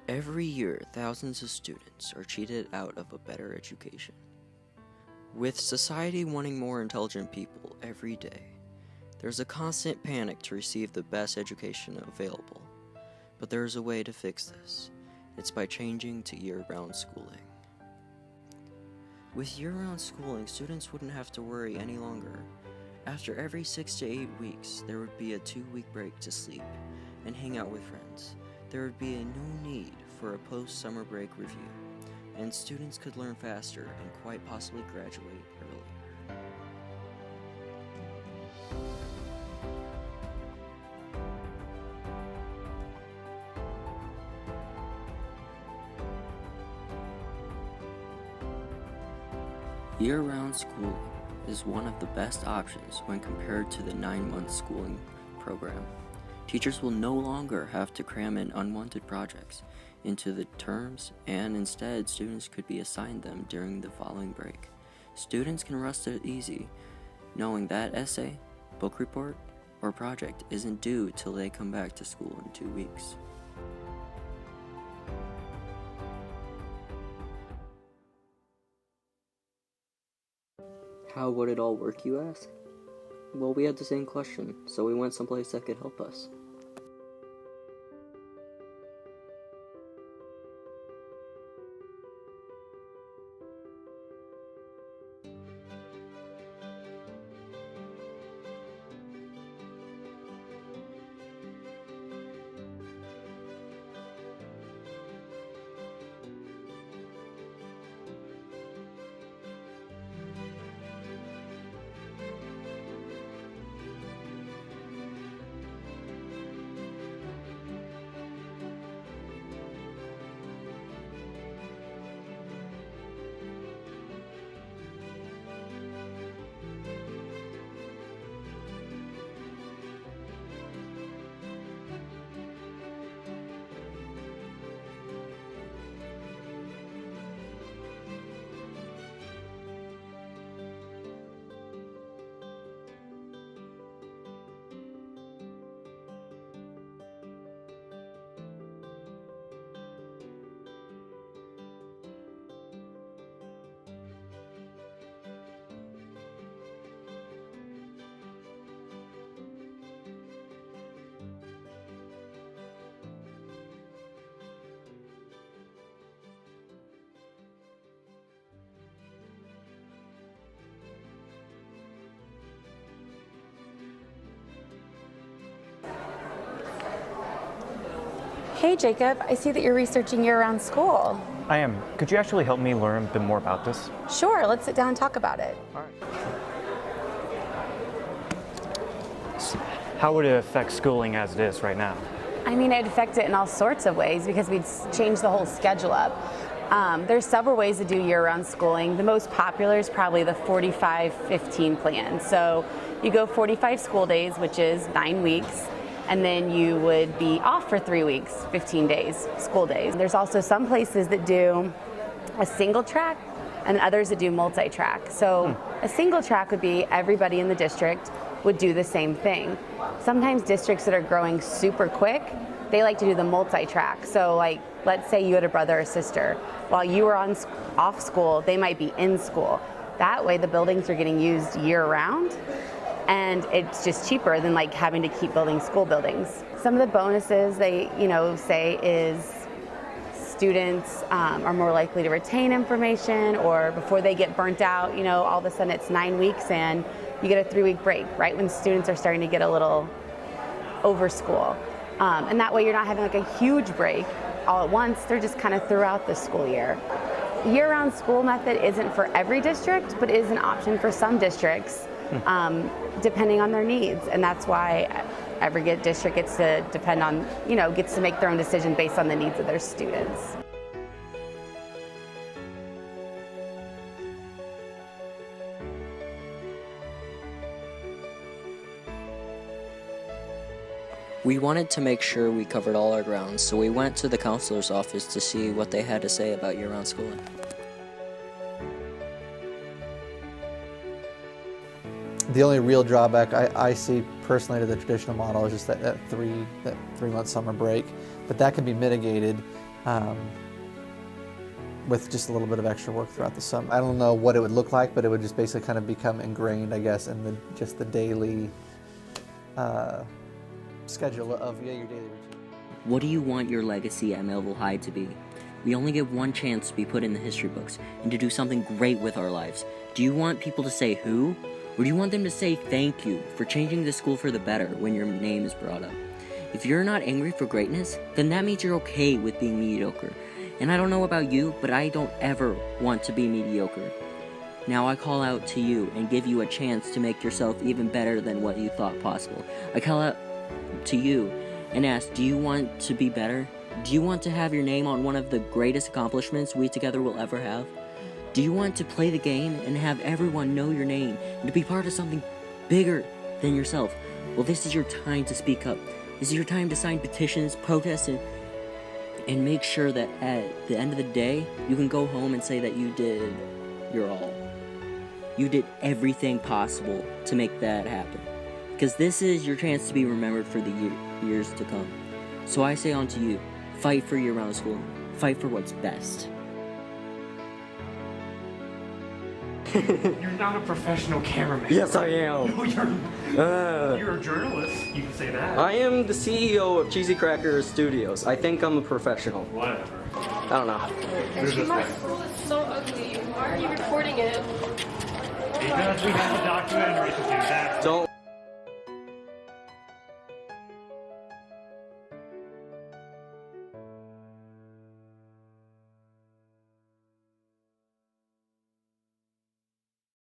Every year, thousands of students are cheated out of a better education. With society wanting more intelligent people every day, there's a constant panic to receive the best education available. But there is a way to fix this. It's by changing to year-round schooling. With year-round schooling, students wouldn't have to worry any longer. After every 6 to 8 weeks, there would be a 2-week break to sleep and hang out with friends. There would be no need for a post-summer break review, and students could learn faster and quite possibly graduate earlier. Year-round schooling is one of the best options when compared to the 9-month schooling program. Teachers will no longer have to cram in unwanted projects into the terms, and instead students could be assigned them during the following break. Students can rest it easy, knowing that essay, book report, or project isn't due till they come back to school in 2 weeks. How would it all work, you ask? Well, we had the same question, so we went someplace that could help us. Hey Jacob, I see that you're researching year-round school. I am. Could you actually help me learn a bit more about this? Sure, let's sit down and talk about it. All right. How would it affect schooling as it is right now? I mean, it'd affect it in all sorts of ways because we'd change the whole schedule up. There's several ways to do year-round schooling. The most popular is probably the 45-15 plan. So you go 45 school days, which is 9 weeks. And then you would be off for 3 weeks, 15 days, school days. There's also some places that do a single track and others that do multi-track. So a single track would be everybody in the district would do the same thing. Sometimes districts that are growing super quick, they like to do the multi-track. So like, let's say you had a brother or sister. While you were off school, they might be in school. That way the buildings are getting used year round. And it's just cheaper than like having to keep building school buildings. Some of the bonuses they say is students are more likely to retain information, or before they get burnt out, all of a sudden it's 9 weeks and you get a 3-week break, right when students are starting to get a little over school. And that way you're not having like a huge break all at once, they're just kind of throughout the school year. Year-round school method isn't for every district, but is an option for some districts. Depending on their needs, and that's why every district gets to depend on, gets to make their own decision based on the needs of their students. We wanted to make sure we covered all our grounds, so we went to the counselor's office to see what they had to say about year-round schooling. The only real drawback I see personally to the traditional model is just that 3-month summer break, but that can be mitigated with just a little bit of extra work throughout the summer. I don't know what it would look like, but it would just basically kind of become ingrained, I guess, in just the daily schedule of your daily routine. What do you want your legacy at Melville High to be? We only get one chance to be put in the history books and to do something great with our lives. Do you want people to say who? Or do you want them to say thank you for changing the school for the better when your name is brought up? If you're not angry for greatness, then that means you're okay with being mediocre. And I don't know about you, but I don't ever want to be mediocre. Now I call out to you and give you a chance to make yourself even better than what you thought possible. I call out to you and ask, do you want to be better? Do you want to have your name on one of the greatest accomplishments we together will ever have? Do you want to play the game and have everyone know your name and to be part of something bigger than yourself? Well, this is your time to speak up. This is your time to sign petitions, protest, and make sure that at the end of the day, you can go home and say that you did your all. You did everything possible to make that happen. Because this is your chance to be remembered for the years to come. So I say on to you, fight for year-round schooling. Fight for what's best. You're not a professional cameraman. Yes, I am. No, you're a journalist. You can say that. I am the CEO of CheesyCracker Studios. I think I'm a professional. Whatever. I don't know. My school is so ugly. Why are you recording it? Because we have a documentary to do.